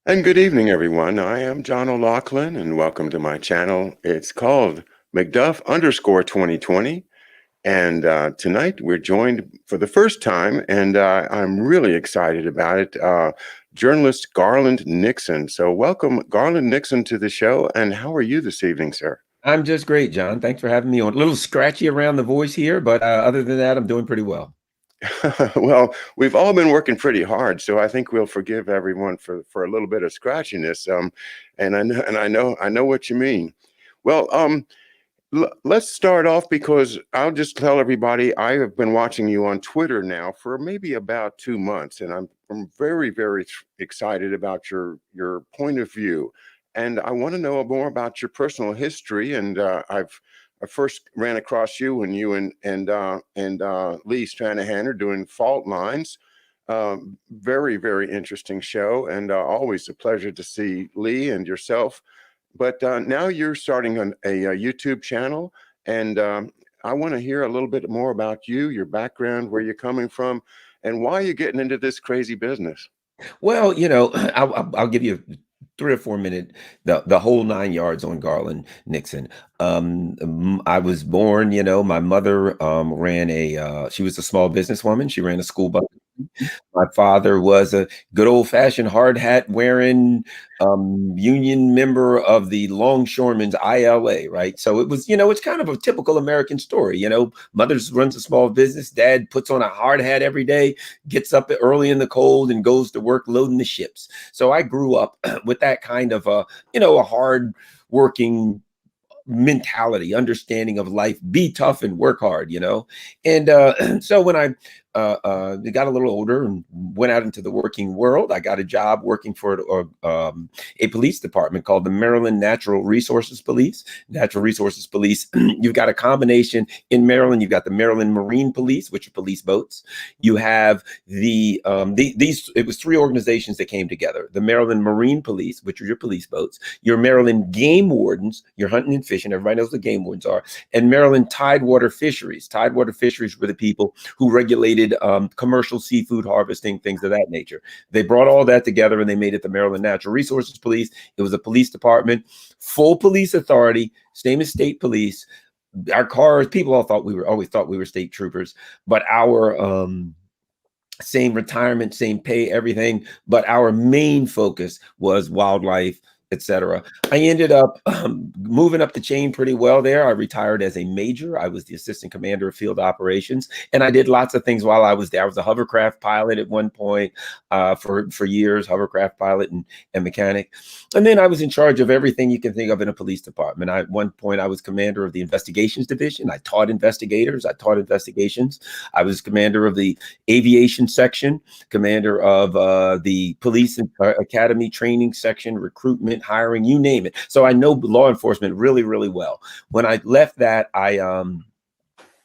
And good evening, everyone. I am John O'Loughlin, and welcome to my channel. It's called McDuff_2020. And tonight we're joined for the first time, and I'm really excited about it, journalist Garland Nixon. So welcome, Garland Nixon, to the show. And how are you this evening, sir? I'm just great, John. Thanks for having me on. A little scratchy around the voice here, but other than that, I'm doing pretty well. Well, we've all been working pretty hard, so I think we'll forgive everyone for a little bit of scratchiness. And I know what you mean. Well, let's start off because I'll just tell everybody I have been watching you on Twitter now for maybe about 2 months, and I'm very, very excited about your point of view, and I want to know more about your personal history. And I first ran across you when you and Lee Stranahan are doing Fault Lines. Very, very interesting show, and always a pleasure to see Lee and yourself. But now you're starting a YouTube channel, and I want to hear a little bit more about you, your background, where you're coming from, and why you're getting into this crazy business. Well, I'll give you 3 or 4 minute the whole 9 yards on Garland Nixon. I was born. My mother ran she was a small businesswoman. She ran a school bus. My father was a good old fashioned hard hat wearing union member of the Longshoremen's ILA, right? So it was, it's kind of a typical American story. Mother runs a small business, dad puts on a hard hat every day, gets up early in the cold and goes to work loading the ships. So I grew up with that kind of a hard working mentality, understanding of life, be tough and work hard. And so when I got a little older and went out into the working world, I got a job working for a police department called the Maryland Natural Resources Police. Natural Resources Police, you've got a combination in Maryland. You've got the Maryland Marine Police, which are police boats. You have it was three organizations that came together: the Maryland Marine Police, which are your police boats; your Maryland Game Wardens, your hunting and fishing. Everybody knows what game wardens are. And Maryland Tidewater Fisheries. Tidewater Fisheries were the people who regulated commercial seafood harvesting, things of that nature. They brought all that together and they made it the Maryland Natural Resources Police. It was a police department, full police authority, same as state police. Our cars, people always thought we were state troopers, but our same retirement, same pay, everything. But our main focus was wildlife, etc. I ended up moving up the chain pretty well there. I retired as a major. I was the assistant commander of field operations, and I did lots of things while I was there. I was a hovercraft pilot at one point for years, hovercraft pilot and mechanic. And then I was in charge of everything you can think of in a police department. At one point, I was commander of the investigations division. I taught investigators. I taught investigations. I was commander of the aviation section, commander of the police academy training section, recruitment, hiring, you name it. So I know law enforcement really, really well. When I left that, I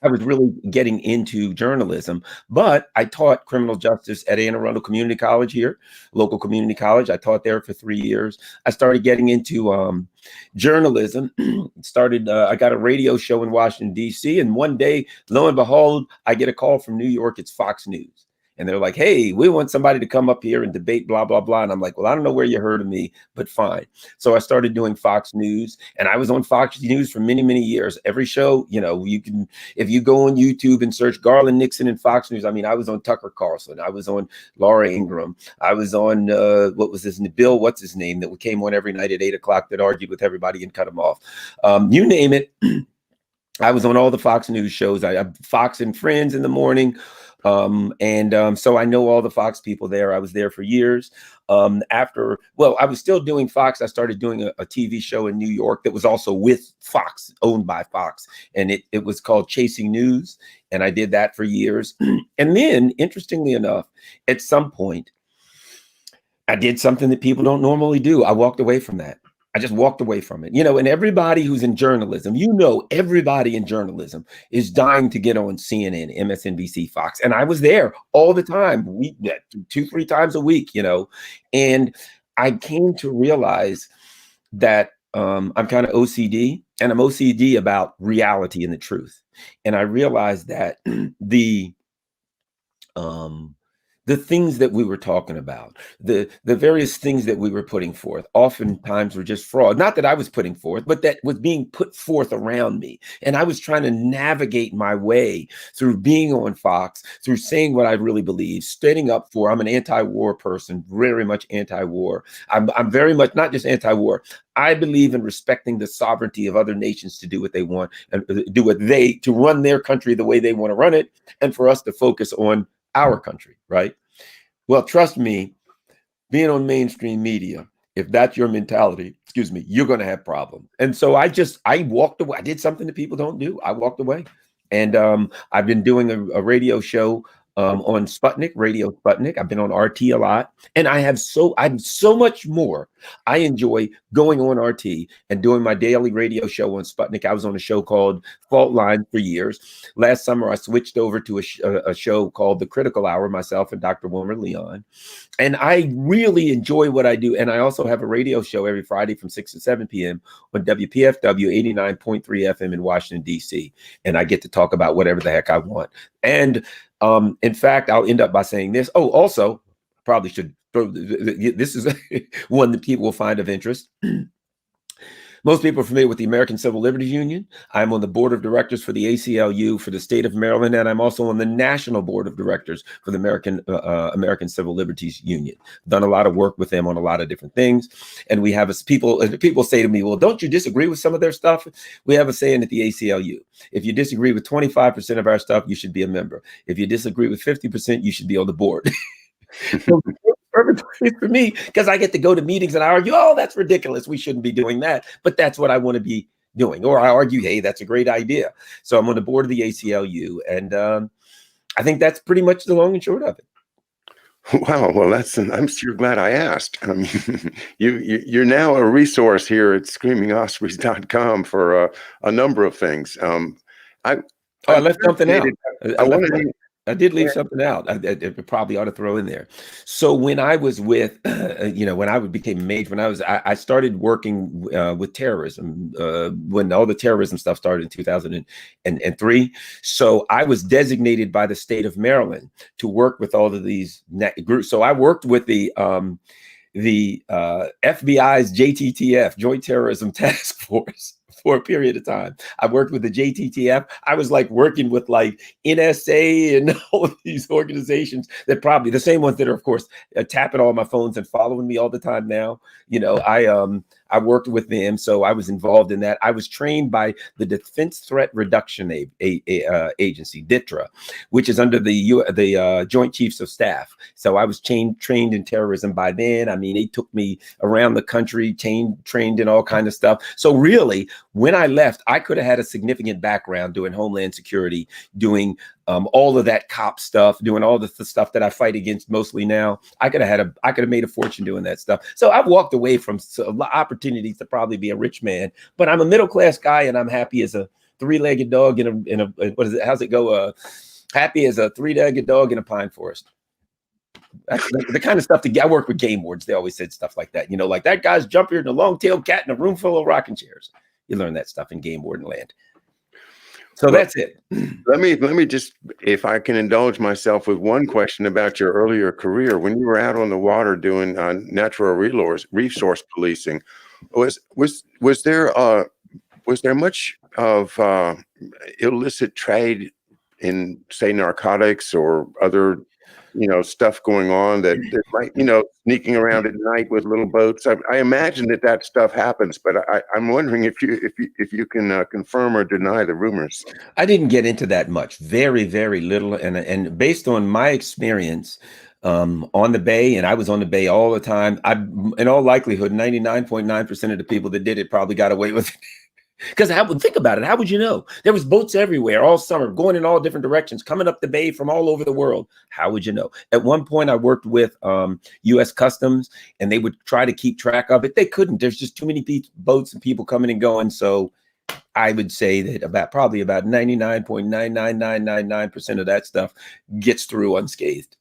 was really getting into journalism, but I taught criminal justice at Anne Arundel Community College here, local community college. I taught there for 3 years. I started getting into journalism. I got a radio show in Washington, D.C. And one day, lo and behold, I get a call from New York. It's Fox News. And they're like, hey, we want somebody to come up here and debate, blah, blah, blah. And I'm like, well, I don't know where you heard of me, but fine. So I started doing Fox News, and I was on Fox News for many, many years. Every show, you can, if you go on YouTube and search Garland Nixon and Fox News, I mean, I was on Tucker Carlson. I was on Laura Ingraham. I was on, Bill, what's his name, that came on every night at 8 o'clock that argued with everybody and cut him off. You name it. I was on all the Fox News shows. I Fox and Friends in the morning. So I know all the Fox people there. I was there for years. I was still doing Fox. I started doing a TV show in New York that was also with Fox, owned by Fox. And it was called Chasing News. And I did that for years. And then, interestingly enough, at some point, I did something that people don't normally do. I walked away from that. I just walked away from it, and everybody who's in journalism, everybody in journalism is dying to get on CNN, MSNBC, Fox. And I was there all the time, 2-3 times a week, and I came to realize that I'm kind of OCD, and I'm OCD about reality and the truth. And I realized that the the things that we were talking about, the various things that we were putting forth, oftentimes were just fraud. Not that I was putting forth, but that was being put forth around me. And I was trying to navigate my way through being on Fox, through saying what I really believe, standing up for. I'm an anti-war person, very much anti-war. I'm very much not just anti-war. I believe in respecting the sovereignty of other nations to do what they want and to run their country the way they want to run it, and for us to focus on our country, right? Well, trust me, being on mainstream media, if that's your mentality, excuse me, you're going to have problems. And so I walked away. I did something that people don't do. I walked away. And I've been doing a radio show on Sputnik, Radio Sputnik. I've been on RT a lot, and I'm so much more. I enjoy going on RT and doing my daily radio show on Sputnik. I was on a show called Fault Line for years. Last summer, I switched over to a show called The Critical Hour, myself and Dr. Wilmer Leon. And I really enjoy what I do. And I also have a radio show every Friday from 6 to 7 p.m. on WPFW 89.3 FM in Washington, D.C. And I get to talk about whatever the heck I want. And in fact, I'll end up by saying this. Oh, also, probably should throw this is one that people will find of interest. Most people are familiar with the American Civil Liberties Union. I'm on the board of directors for the ACLU for the state of Maryland, and I'm also on the national board of directors for the American Civil Liberties Union. Done a lot of work with them on a lot of different things. And we have people say to me, well, don't you disagree with some of their stuff? We have a saying at the ACLU. If you disagree with 25% of our stuff, you should be a member. If you disagree with 50%, you should be on the board. So, for me, because I get to go to meetings and I argue, oh, that's ridiculous, we shouldn't be doing that, but that's what I want to be doing. Or I argue, hey, that's a great idea. So I'm on the board of the ACLU, and I think that's pretty much the long and short of it. Wow, well, I'm sure glad I asked. I mean, you're now a resource here at screamingospreys.com for a number of things. I left something out. I did leave Yeah. something out. I probably ought to throw in there. So when I was with, when I became a major, I started working with terrorism when all the terrorism stuff started in 2003. So I was designated by the state of Maryland to work with all of these groups. So I worked with the FBI's JTTF, Joint Terrorism Task Force, for a period of time. I worked with the JTTF. I was like working with like NSA and all of these organizations that probably the same ones that are, of course, tapping all my phones and following me all the time now. I worked with them, so I was involved in that. I was trained by the Defense Threat Reduction Agency, DTRA, which is under the Joint Chiefs of Staff. So I was trained in terrorism by then. I mean, they took me around the country, trained in all kinds of stuff. So really, when I left, I could have had a significant background doing Homeland Security, doing all of that cop stuff, doing all the stuff that I fight against mostly now. I could have made a fortune doing that stuff. So I've walked away from opportunities to probably be a rich man, but I'm a middle-class guy, and I'm happy as a three-legged dog in a what is it? How's it go? Happy as a three-legged dog in a pine forest. That's the kind of stuff I work with game wards. They always said stuff like that. Like that guy's jumper and a long-tailed cat in a room full of rocking chairs. You learn that stuff in game warden land. So that's it. Let me just, if I can indulge myself with one question about your earlier career. When you were out on the water doing natural resource policing, was there much of illicit trade in, say, narcotics or other stuff going on that might, sneaking around at night with little boats? I imagine that stuff happens, but I'm wondering if you can confirm or deny the rumors. I didn't get into that much, very, very little. And based on my experience on the Bay, and I was on the Bay all the time, in all likelihood, 99.9% of the people that did it probably got away with it. Because think about it. How would you know? There was boats everywhere all summer, going in all different directions, coming up the Bay from all over the world. How would you know? At one point, I worked with U.S. Customs, and they would try to keep track of it. They couldn't. There's just too many boats and people coming and going. So I would say that probably about 99.99999% of that stuff gets through unscathed.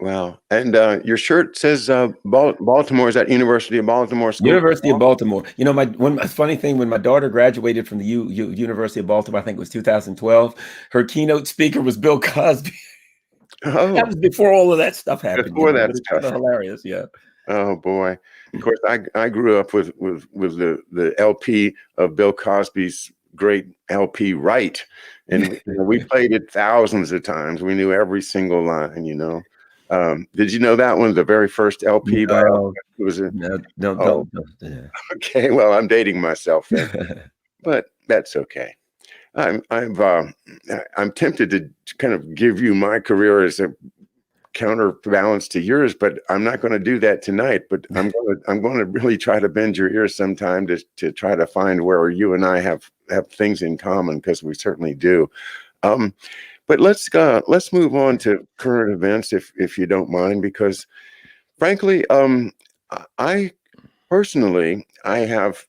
Wow. And your shirt says Baltimore. Is that University of Baltimore School? University of Baltimore. One funny thing, when my daughter graduated from the University of Baltimore, I think it was 2012, her keynote speaker was Bill Cosby. That Oh, was before all of that stuff happened, before but that it's kind stuff. of hilarious. Yeah. Oh boy. Of course, I grew up with the LP of Bill Cosby's great LP Right, and we played it thousands of times. We knew every single line. Did you know that one? The very first LP by Elvis No, was a, no, no, oh, don't. Yeah. okay. Well, I'm dating myself then, but that's okay. I'm tempted to kind of give you my career as a counterbalance to yours, but I'm not going to do that tonight. But I'm going to really try to bend your ears sometime to try to find where you and I have things in common, because we certainly do. Um, but let's move on to current events, if you don't mind, because frankly, I personally I have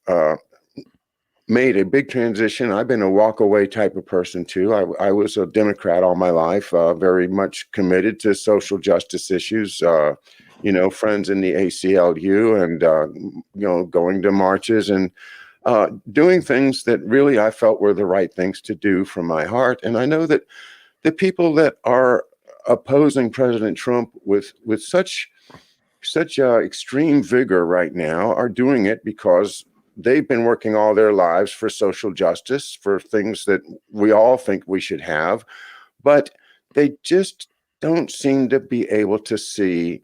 made a big transition. I've been a walk away type of person too. I was a Democrat all my life, very much committed to social justice issues. Friends in the ACLU, and going to marches and doing things that really I felt were the right things to do from my heart. And I know that the people that are opposing President Trump with such extreme vigor right now are doing it because they've been working all their lives for social justice, for things that we all think we should have, but they just don't seem to be able to see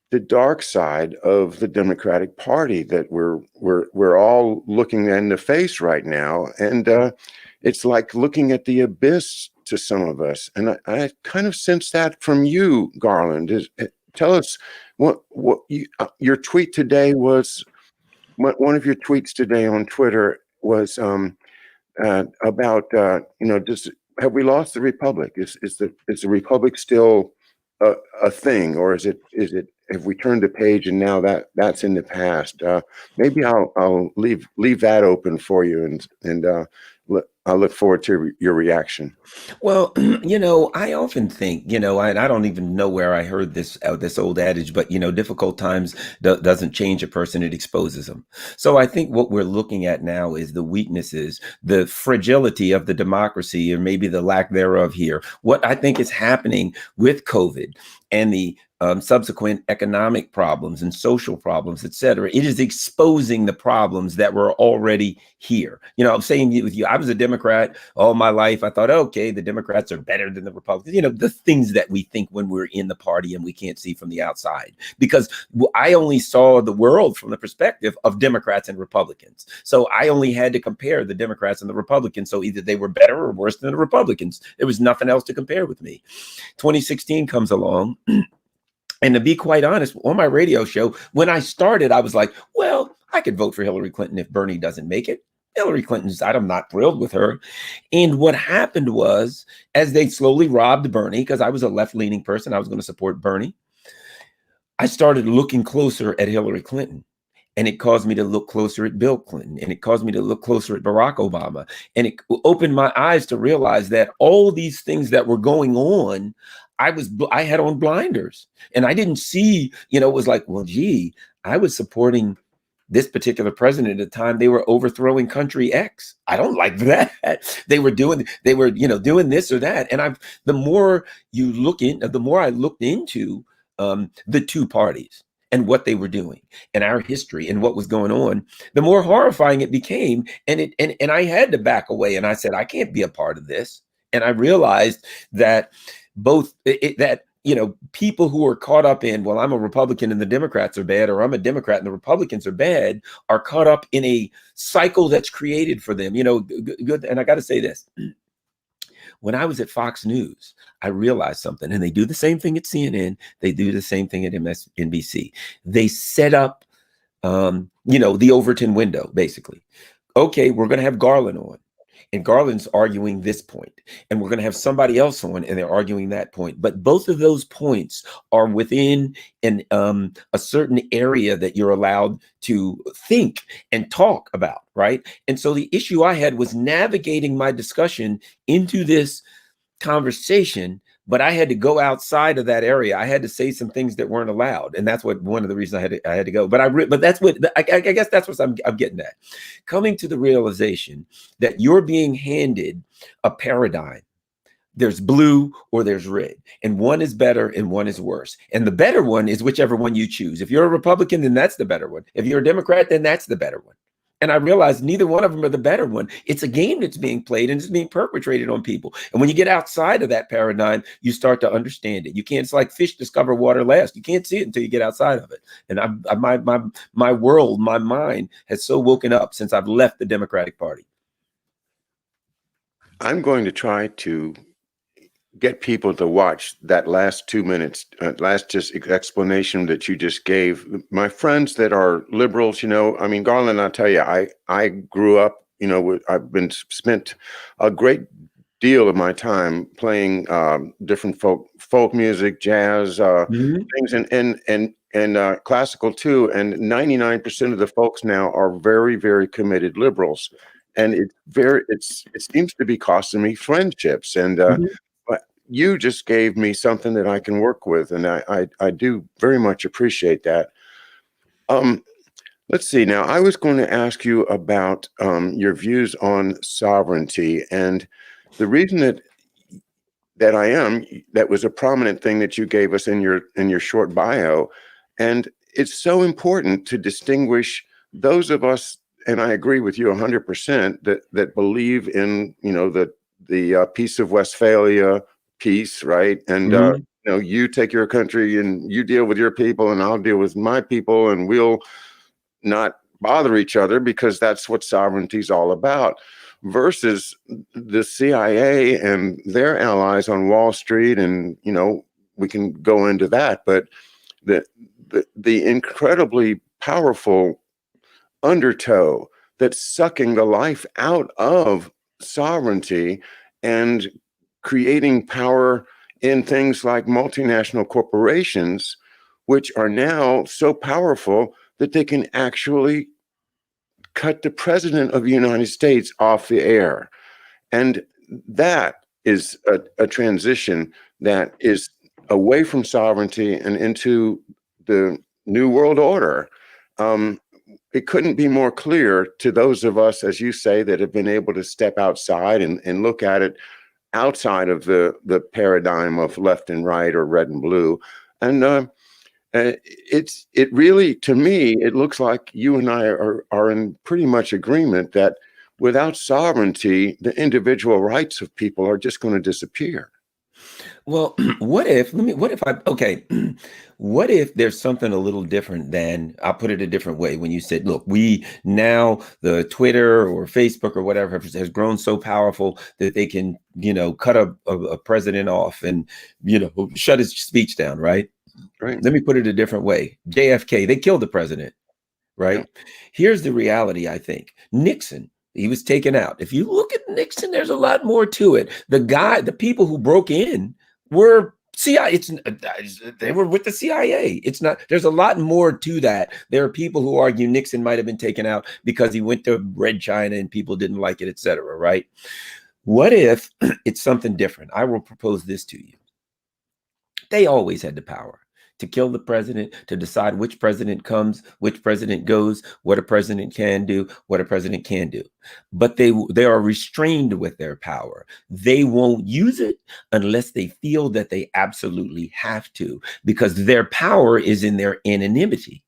the dark side of the Democratic Party that we're all looking in the face right now, and it's like looking at the abyss to some of us. And I kind of sense that from you, Garland. Tell us your tweet today was. One of your tweets today on Twitter was about just have we lost the republic? Is the republic still a thing, or is it have we turned the page and now that's in the past? Maybe I'll leave that open for you, and I'll look forward to your reaction. Well, I often think, I don't even know where I heard this old adage, but difficult times doesn't change a person; it exposes them. So I think what we're looking at now is the weaknesses, the fragility of the democracy, or maybe the lack thereof here. What I think is happening with COVID and the subsequent economic problems and social problems, et cetera, it is exposing the problems that were already here. I'm saying it with you, I was a Democrat all my life. I thought, okay, the Democrats are better than the Republicans. The things that we think when we're in the party and we can't see from the outside, because I only saw the world from the perspective of Democrats and Republicans. So I only had to compare the Democrats and the Republicans. So either they were better or worse than the Republicans. There was nothing else to compare with me. 2016 comes along. And to be quite honest, on my radio show, when I started, I was like, well, I could vote for Hillary Clinton if Bernie doesn't make it. Hillary Clinton's, I'm not thrilled with her. And what happened was, as they slowly robbed Bernie, because I was a left-leaning person, I was going to support Bernie, I started looking closer at Hillary Clinton. And it caused me to look closer at Bill Clinton, and it caused me to look closer at Barack Obama. And it opened my eyes to realize that all these things that were going on, I had on blinders, and I didn't see, it was like, well, gee, I was supporting this particular president at the time they were overthrowing country X. I don't like that. They were doing this or that. And the more the more I looked into the two parties and what they were doing and our history and what was going on, the more horrifying it became. And I had to back away, and I said, I can't be a part of this. And I realized that people who are caught up in, well, I'm a Republican and the Democrats are bad, or I'm a Democrat and the Republicans are bad, are caught up in a cycle that's created for them. Good. And I got to say this. When I was at Fox News, I realized something, and they do the same thing at CNN. They do the same thing at MSNBC. They set up, the Overton window, basically. Okay, we're going to have Garland on, and Garland's arguing this point, and we're going to have somebody else on, and they're arguing that point. But both of those points are within a certain area that you're allowed to think and talk about, right? And so the issue I had was navigating my discussion into this conversation, but I had to go outside of that area. I had to say some things that weren't allowed, and that's one of the reasons I had to go. But that's what I guess that's what I'm getting at. Coming to the realization that you're being handed a paradigm There's blue or there's red, and one is better and one is worse. And the better one is whichever one you choose. If you're a Republican, then that's the better one. If you're a Democrat, then that's the better one. And I realized neither one of them are the better one. It's a game that's being played and it's being perpetrated on people. And when you get outside of that paradigm, you start to understand it. You can't, it's like fish discover water last. You can't see it until you get outside of it. And my world, my mind has so woken up since I've left the Democratic Party. I'm going to try to get people to watch that last 2 minutes, last just explanation that you just gave. My friends that are liberals, I mean, Garland, I'll tell you, I grew up, I've been spent a great deal of my time playing different folk music, jazz, things, and classical too. And 99% of the folks now are very, very committed liberals, and it seems to be costing me friendships. And but you just gave me something that I can work with, and I do very much appreciate that. Let's see. Now, I was going to ask you about your views on sovereignty, and the reason that was a prominent thing that you gave us in your short bio, and it's so important to distinguish those of us, and I agree with you 100% that believe in the Peace of Westphalia peace, right? And you take your country and you deal with your people, and I'll deal with my people, and we'll not bother each other because that's what sovereignty is all about. Versus the CIA and their allies on Wall Street, and we can go into that, but the incredibly powerful undertow that's sucking the life out of sovereignty and creating power in things like multinational corporations, which are now so powerful that they can actually cut the president of the United States off the air. And that is a transition that is away from sovereignty and into the New World Order. It couldn't be more clear to those of us, as you say, that have been able to step outside and look at it outside of the paradigm of left and right or red and blue. And it really, to me, it looks like you and I are in pretty much agreement that without sovereignty, the individual rights of people are just going to disappear. Well, what if there's something a little different than, I'll put it a different way. When you said, look, we now, the Twitter or Facebook or whatever has grown so powerful that they can, cut a president off and, shut his speech down, right? Right. Let me put it a different way. JFK, they killed the president, right? Yeah. Here's the reality, I think. Nixon, he was taken out. If you look at Nixon, there's a lot more to it. The people who broke in were CIA. They were with the CIA. It's not, there's a lot more to that. There are people who argue Nixon might have been taken out because he went to Red China and people didn't like it, et cetera, right? What if it's something different? I will propose this to you. They always had the power to kill the president, to decide which president comes, which president goes, what a president can do, what a president can do. But they are restrained with their power. They won't use it unless they feel that they absolutely have to, because their power is in their anonymity.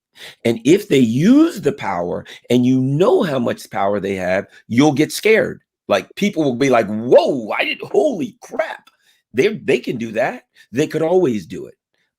And if they use the power and you know how much power they have, you'll get scared. Like people will be like, whoa, holy crap. They can do that. They could always do it.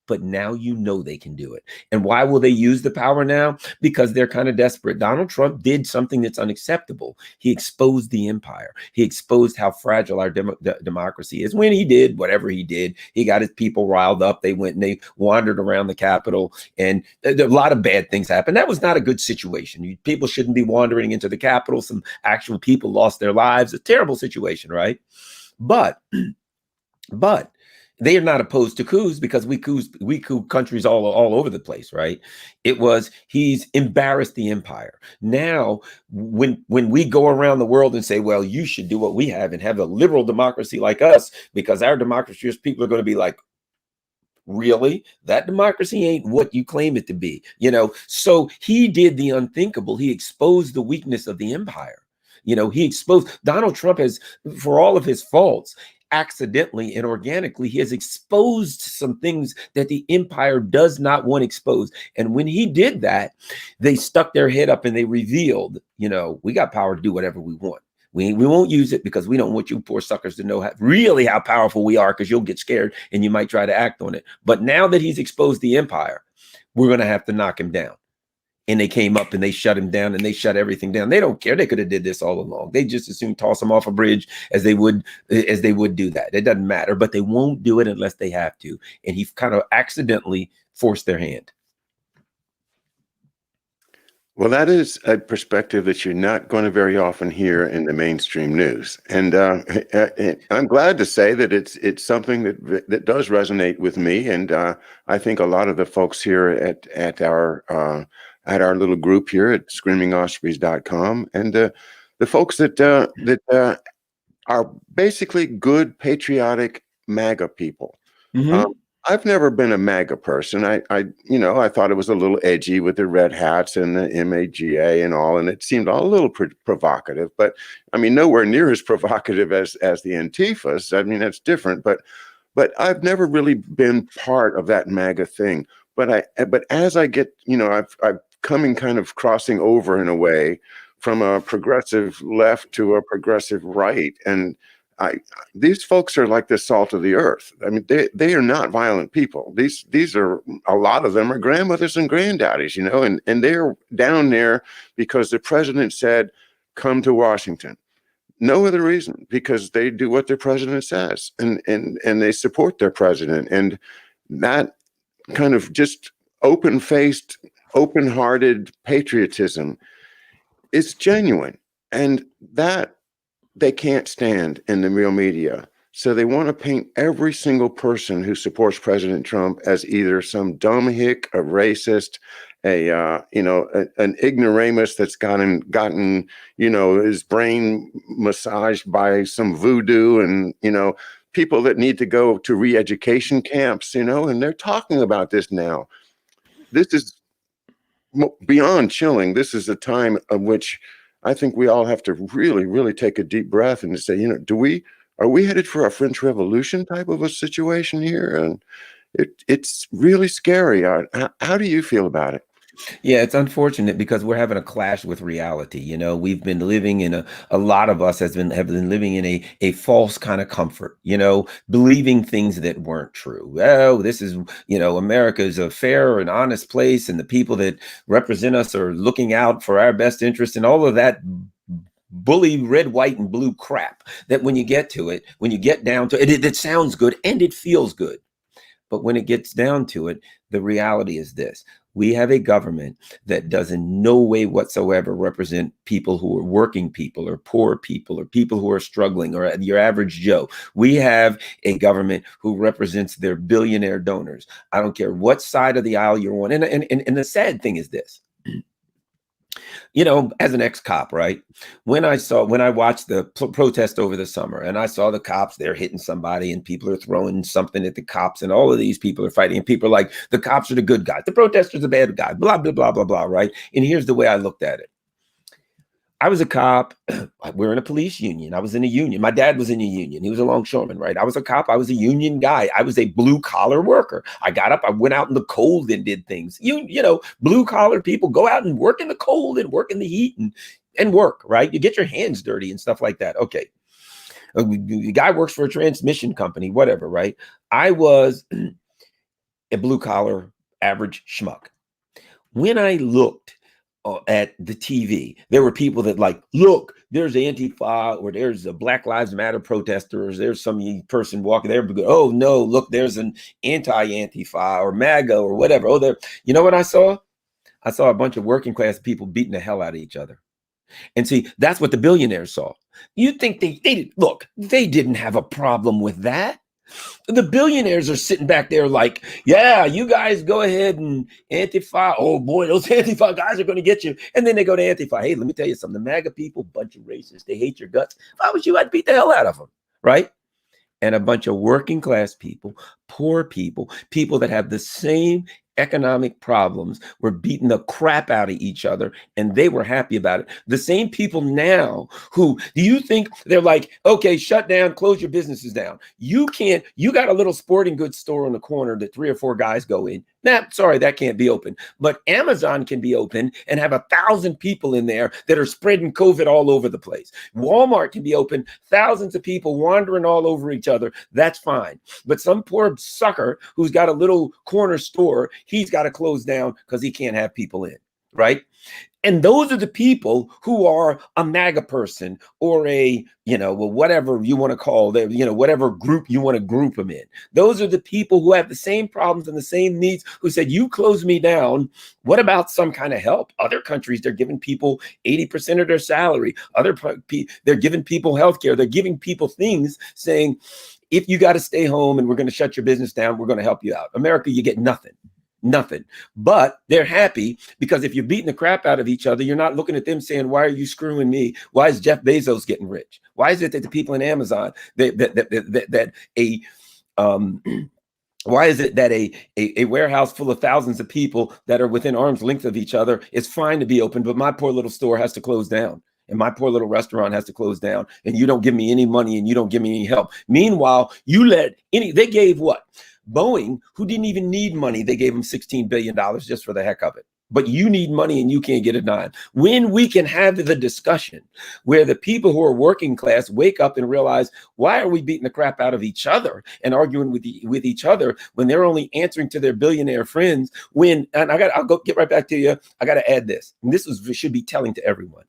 But now they can do it. And why will they use the power now? Because they're kind of desperate. Donald Trump did something that's unacceptable. He exposed the empire. He exposed how fragile our democracy is. When he did whatever he did, he got his people riled up. They went and they wandered around the Capitol, and a lot of bad things happened. That was not a good situation. People shouldn't be wandering into the Capitol. Some actual people lost their lives. A terrible situation, right? But they are not opposed to coups, because we coup countries all over the place, right? He's embarrassed the empire. Now, when we go around the world and say, well, you should do what we have and have a liberal democracy like us, because our democracy, people are going to be like, really? That democracy ain't what you claim it to be, So he did the unthinkable. He exposed the weakness of the empire. He exposed Donald Trump has, for all of his faults, accidentally and organically, he has exposed some things that the empire does not want exposed. And when he did that, they stuck their head up and they revealed, we got power to do whatever we want. We won't use it because we don't want you poor suckers to know really how powerful we are, because you'll get scared and you might try to act on it. But now that he's exposed the empire, we're going to have to knock him down. And they came up and they shut him down and they shut everything down. They don't care. They could have did this all along. They just as soon toss him off a bridge as they would do that. It doesn't matter, but they won't do it unless they have to. And he kind of accidentally forced their hand. Well, that is a perspective that you're not going to very often hear in the mainstream news, and I'm glad to say that it's something that does resonate with me, and I think a lot of the folks here at our little group here at screamingospreys.com, and the folks that are basically good, patriotic MAGA people. Mm-hmm. I've never been a MAGA person. I thought it was a little edgy with the red hats and the MAGA and all, and it seemed all a little provocative. But I mean, nowhere near as provocative as the Antifas. I mean, that's different. But I've never really been part of that MAGA thing. But as I get, I've coming kind of crossing over in a way from a progressive left to a progressive right, and these folks are like the salt of the earth. I mean, they are not violent people. These are, a lot of them are grandmothers and granddaddies, and they're down there because the president said, come to Washington. No other reason, because they do what their president says, and they support their president. And that kind of just open-faced, open-hearted patriotism is genuine. And that they can't stand in the real media. So they want to paint every single person who supports President Trump as either some dumb hick, a racist, an ignoramus that's gotten his brain massaged by some voodoo, and people that need to go to re-education camps, and they're talking about this now. This is beyond chilling. This is a time of which I think we all have to really, really take a deep breath and say, are we headed for a French Revolution type of a situation here? And it's really scary. How do you feel about it? Yeah, it's unfortunate because we're having a clash with reality. We've been living in a lot of us have been living in a false kind of comfort, believing things that weren't true. Oh, this is, America is a fair and honest place, and the people that represent us are looking out for our best interest, and all of that bully red, white, and blue crap that when you get down to it, it sounds good and it feels good. But when it gets down to it, the reality is this. We have a government that does in no way whatsoever represent people who are working people or poor people or people who are struggling or your average Joe. We have a government who represents their billionaire donors. I don't care what side of the aisle you're on. And the sad thing is this. As an ex-cop, right? When I watched the protest over the summer and I saw the cops, they're hitting somebody and people are throwing something at the cops and all of these people are fighting and people are like, the cops are the good guys, the protesters are the bad guys, blah, blah, blah, blah, blah, right? And here's the way I looked at it. I was a cop. We're in a police union. I was in a union. My dad was in a union. He was a longshoreman, right? I was a cop. I was a union guy. I was a blue collar worker. I got up. I went out in the cold and did things. Blue collar people go out and work in the cold and work in the heat and work, right? You get your hands dirty and stuff like that. Okay. The guy works for a transmission company, whatever, right? I was a blue collar average schmuck. When I looked at the TV, there were people that look, there's Antifa or there's a Black Lives Matter protesters. There's some person walking there. Oh no, look, there's an anti-Antifa or MAGA or whatever. Oh, there. You know what I saw? I saw a bunch of working class people beating the hell out of each other. And see, that's what the billionaires saw. You think they didn't have a problem with that. The billionaires are sitting back there like, yeah, you guys go ahead and Antifa. Oh boy, those Antifa guys are going to get you. And then they go to Antifa. Hey, let me tell you something. The MAGA people, bunch of racists. They hate your guts. If I was you, I'd beat the hell out of them. Right? And a bunch of working class people, poor people, people that have the same economic problems were beating the crap out of each other, and they were happy about it. The same people now who, do you think they're like, okay, shut down, close your businesses down. You can't, you got a little sporting goods store on the corner that 3 or 4 guys go in. Nah, sorry, that can't be open. But Amazon can be open and have 1,000 people in there that are spreading COVID all over the place. Walmart can be open, thousands of people wandering all over each other. That's fine. But some poor sucker who's got a little corner store, he's got to close down because he can't have people in, right? And those are the people who are a MAGA person or a, well, whatever you want to call them, whatever group you want to group them in. Those are the people who have the same problems and the same needs, who said, you close me down. What about some kind of help? Other countries, they're giving people 80% of their salary. They're giving people health care. They're giving people things, saying, if you got to stay home and we're going to shut your business down, we're going to help you out. America, you get nothing. Nothing. But they're happy because if you're beating the crap out of each other, you're not looking at them saying, why are you screwing me? Why is Jeff Bezos getting rich? Why is it that the people in Amazon why is it that a warehouse full of thousands of people that are within arm's length of each other is fine to be open, but my poor little store has to close down? And my poor little restaurant has to close down, and you don't give me any money and you don't give me any help. Meanwhile, they gave what? Boeing, who didn't even need money, they gave them $16 billion just for the heck of it. But you need money and you can't get a dime. When we can have the discussion where the people who are working class wake up and realize, why are we beating the crap out of each other and arguing with each other when they're only answering to their billionaire friends? I'll go get right back to you. I got to add this, and this should be telling to everyone.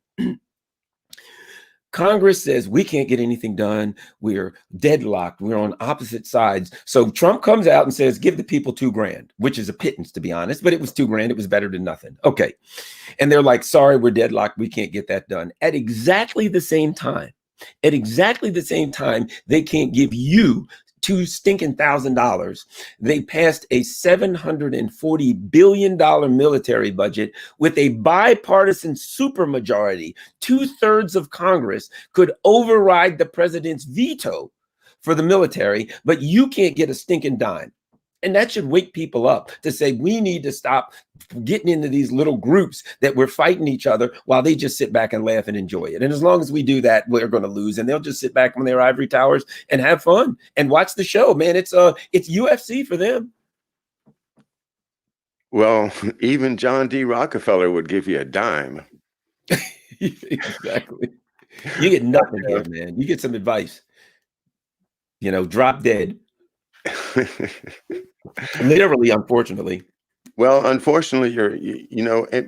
Congress says we can't get anything done. We're deadlocked. We're on opposite sides. So Trump comes out and says, give the people $2,000, which is a pittance, to be honest, but it was $2,000. It was better than nothing. Okay. And they're like, sorry, we're deadlocked. We can't get that done. At exactly the same time, they can't give you $2,000. They passed a $740 billion military budget with a bipartisan supermajority. 2/3 of Congress could override the president's veto for the military, but you can't get a stinking dime. And that should wake people up to say, we need to stop getting into these little groups that we're fighting each other while they just sit back and laugh and enjoy it. And as long as we do that, we're going to lose. And they'll just sit back on their ivory towers and have fun and watch the show, man. It's UFC for them. Well, even John D. Rockefeller would give you a dime. Exactly. You get nothing here, man. You get some advice. Drop dead. Literally, unfortunately. Well, unfortunately,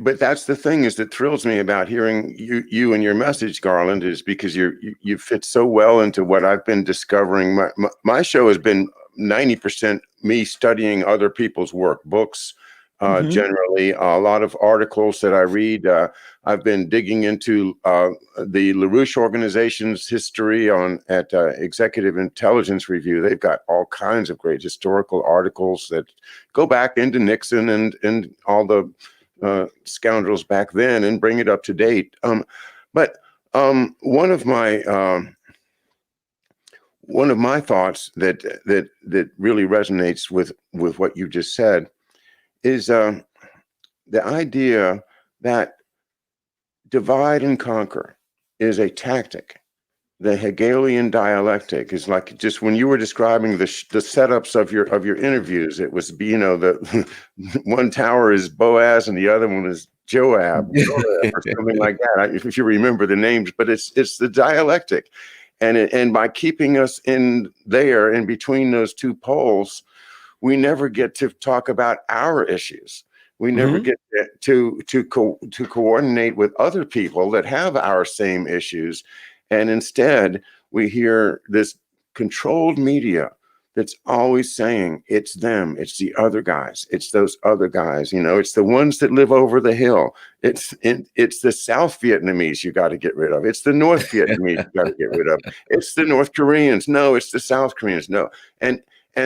but that's the thing that thrills me about hearing you and your message, Garland, is because you fit so well into what I've been discovering. My show has been 90% me studying other people's work, books, generally, a lot of articles that I read. I've been digging into the LaRouche organization's history at Executive Intelligence Review. They've got all kinds of great historical articles that go back into Nixon and all the scoundrels back then and bring it up to date. But one of my thoughts that really resonates with what you just said is the idea that divide and conquer is a tactic. The Hegelian dialectic is like, just when you were describing the setups of your interviews, it was, the one tower is Boaz and the other one is Joab or something like that, if you remember the names. But it's the dialectic, and by keeping us in between those two poles, we never get to talk about our issues. We never get to coordinate with other people that have our same issues. And instead, we hear this controlled media that's always saying it's them, it's the other guys, it's those other guys, it's the ones that live over the hill. It's the South Vietnamese you got to get rid of. It's the North Vietnamese you got to get rid of. It's the North Koreans. No, it's the South Koreans. No. And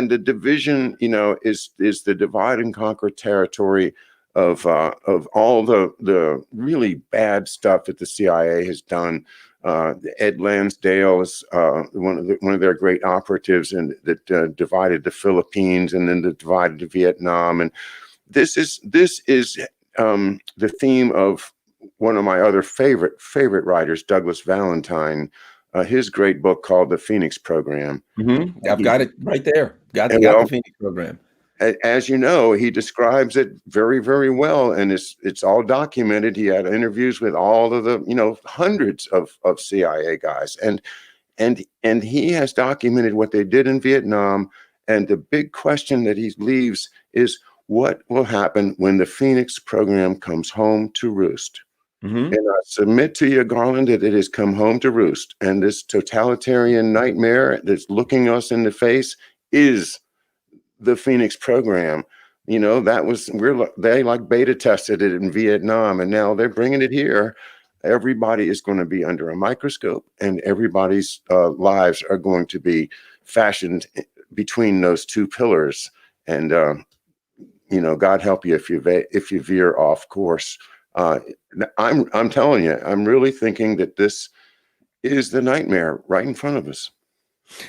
the division, is the divide and conquer territory of all the really bad stuff that the CIA has done. Ed Lansdale is one of their great operatives, and that divided the Philippines and then divided Vietnam. And this is the theme of one of my other favorite writers, Douglas Valentine, his great book called The Phoenix Program. I've got it right there. Got And the well, Phoenix Program. as you know, he describes it very, very well, and it's all documented. He had interviews with all of the, hundreds of CIA guys, and he has documented what they did in Vietnam. And the big question that he leaves is, what will happen when the Phoenix Program comes home to roost? And I submit to you, Garland, that it has come home to roost. And this totalitarian nightmare that's looking us in the face is the Phoenix Program. They like beta tested it in Vietnam, and now they're bringing it here. Everybody is going to be under a microscope, and everybody's lives are going to be fashioned between those two pillars. And God help you if you veer off course. I'm telling you, I'm really thinking that this is the nightmare right in front of us.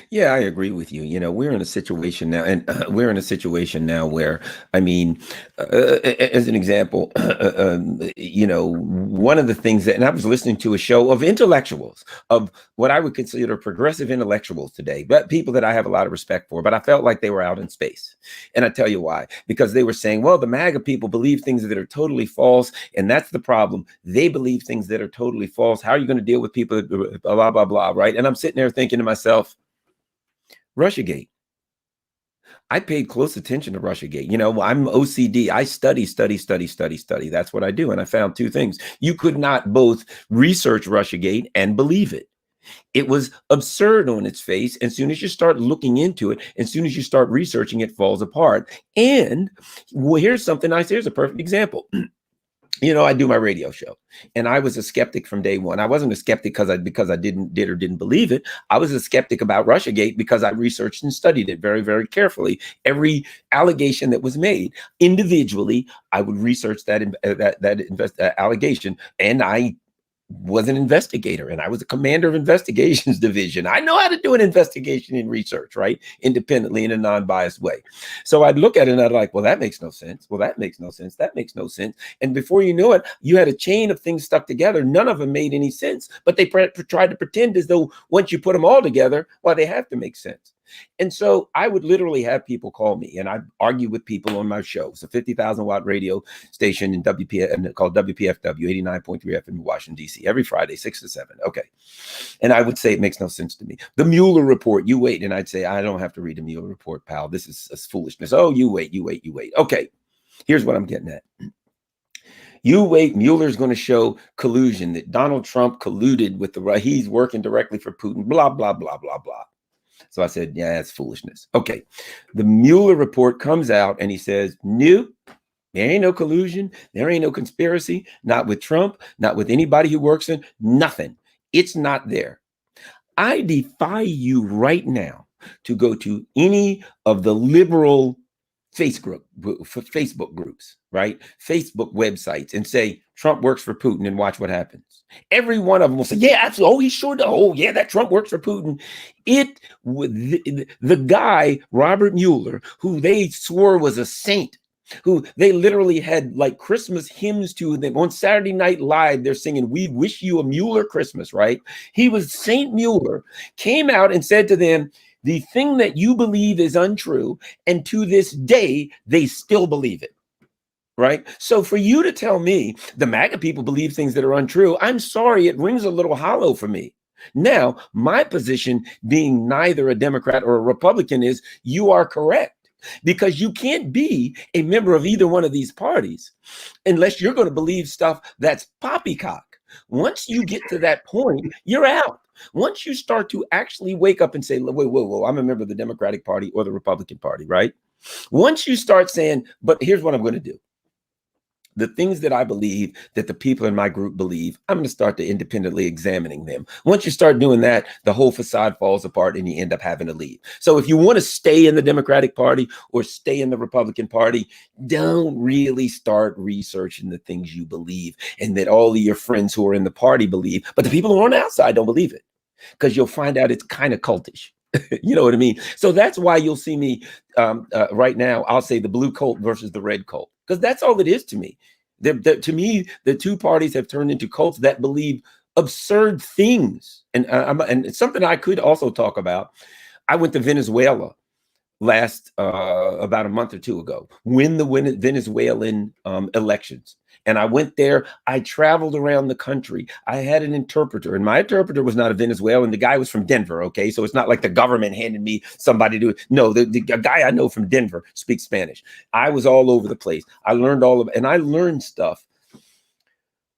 Yeah, I agree with you. We're in a situation now, and we're in a situation now where, I mean, as an example, one of the things that, and I was listening to a show of intellectuals, of what I would consider progressive intellectuals today, but people that I have a lot of respect for, but I felt like they were out in space. And I tell you why, because they were saying, well, the MAGA people believe things that are totally false, and that's the problem. They believe things that are totally false. How are you going to deal with people, blah, blah, blah, right? And I'm sitting there thinking to myself, Russiagate. I paid close attention to Russiagate. I'm OCD. I study. That's what I do. And I found two things. You could not both research Russiagate and believe it. It was absurd on its face. As soon as you start looking into it, as soon as you start researching, it falls apart. And here's something nice. Here's a perfect example. I do my radio show, and I was a skeptic from day one. I wasn't a skeptic because I didn't believe it. I was a skeptic about Russiagate because I researched and studied it very, very carefully. Every allegation that was made individually, I would research that allegation, and I was an investigator, and I was a commander of investigations division. I know how to do an investigation and research, right? Independently, in a non-biased way. So I'd look at it and I'd like, well, that makes no sense. Well, that makes no sense. That makes no sense. And before you know it, you had a chain of things stuck together. None of them made any sense, but they tried to pretend as though once you put them all together, well, they have to make sense. And so I would literally have people call me, and I'd argue with people on my show. It's a 50,000 watt radio station in called WPFW 89.3 FM in Washington, D.C. every Friday, 6 to 7. Okay. And I would say, it makes no sense to me. The Mueller report, you wait. And I'd say, I don't have to read the Mueller report, pal. This is foolishness. Oh, you wait. Okay. Here's what I'm getting at. You wait, Mueller's going to show collusion, that Donald Trump colluded with he's working directly for Putin, blah, blah, blah, blah, blah. So I said, yeah, that's foolishness. Okay. The Mueller report comes out and he says, no, there ain't no collusion. There ain't no conspiracy, not with Trump, not with anybody who works in, nothing. It's not there. I defy you right now to go to any of the liberal Facebook groups, right? Facebook websites, and say Trump works for Putin, and watch what happens. Every one of them will say, yeah, absolutely. Oh, he sure does. Oh, yeah, that Trump works for Putin. The guy, Robert Mueller, who they swore was a saint, who they literally had like Christmas hymns to them on Saturday Night Live. They're singing, "We wish you a Mueller Christmas," right? He was Saint Mueller, came out and said to them, the thing that you believe is untrue, and to this day, they still believe it, right? So for you to tell me the MAGA people believe things that are untrue, I'm sorry, it rings a little hollow for me. Now, my position, being neither a Democrat or a Republican, is you are correct, because you can't be a member of either one of these parties unless you're going to believe stuff that's poppycock. Once you get to that point, you're out. Once you start to actually wake up and say, whoa, I'm a member of the Democratic Party or the Republican Party, right? Once you start saying, but here's what I'm going to do. The things that I believe, that the people in my group believe, I'm going to start to independently examining them. Once you start doing that, the whole facade falls apart and you end up having to leave. So if you want to stay in the Democratic Party or stay in the Republican Party, don't really start researching the things you believe and that all of your friends who are in the party believe, but the people who are on the outside don't believe it, because you'll find out it's kind of cultish. You know what I mean? So that's why you'll see me right now, I'll say the blue cult versus the red cult. because that's all it is to me. To me, the two parties have turned into cults that believe absurd things. And it's something I could also talk about. I went to Venezuela last about a month or two ago, when the Venezuelan elections. And I went there. I traveled around the country. I had an interpreter, and my interpreter was not a Venezuelan. The guy was from Denver. Okay, so it's not like the government handed me somebody to. No, the guy I know from Denver speaks Spanish. I was all over the place. I learned and I learned stuff.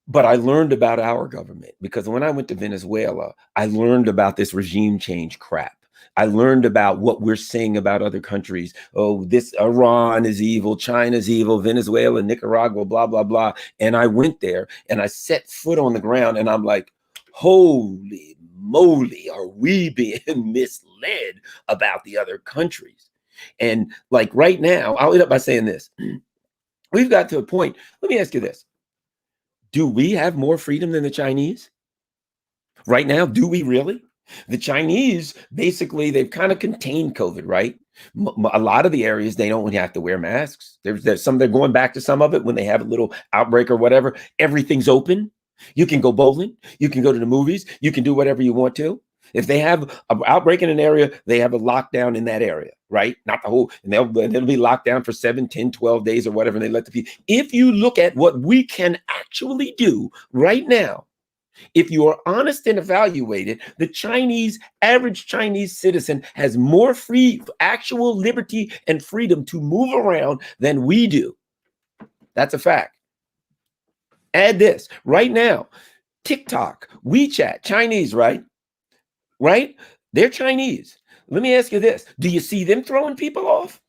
But I learned about our government, because when I went to Venezuela, I learned about this regime change crap. I learned about what we're saying about other countries. Oh, this Iran is evil, China's evil, Venezuela, Nicaragua, blah, blah, blah. And I went there and I set foot on the ground and I'm like, holy moly, are we being misled about the other countries? And like right now, I'll end up by saying this. We've got to a point. Let me ask you this. Do we have more freedom than the Chinese? Right now, do we really? The Chinese, basically, they've kind of contained COVID, right? A lot of the areas, they don't have to wear masks. There's some, they're going back to some of it when they have a little outbreak or whatever. Everything's open. You can go bowling. You can go to the movies. You can do whatever you want to. If they have an outbreak in an area, they have a lockdown in that area, right? Not the whole, and they'll be locked down for 7, 10, 12 days or whatever. And they let the people, if you look at what we can actually do right now, if you are honest and evaluate it, the average Chinese citizen has more actual liberty and freedom to move around than we do. That's a fact. Add this right now, TikTok, WeChat, Chinese, right? Right? They're Chinese. Let me ask you this. Do you see them throwing people off?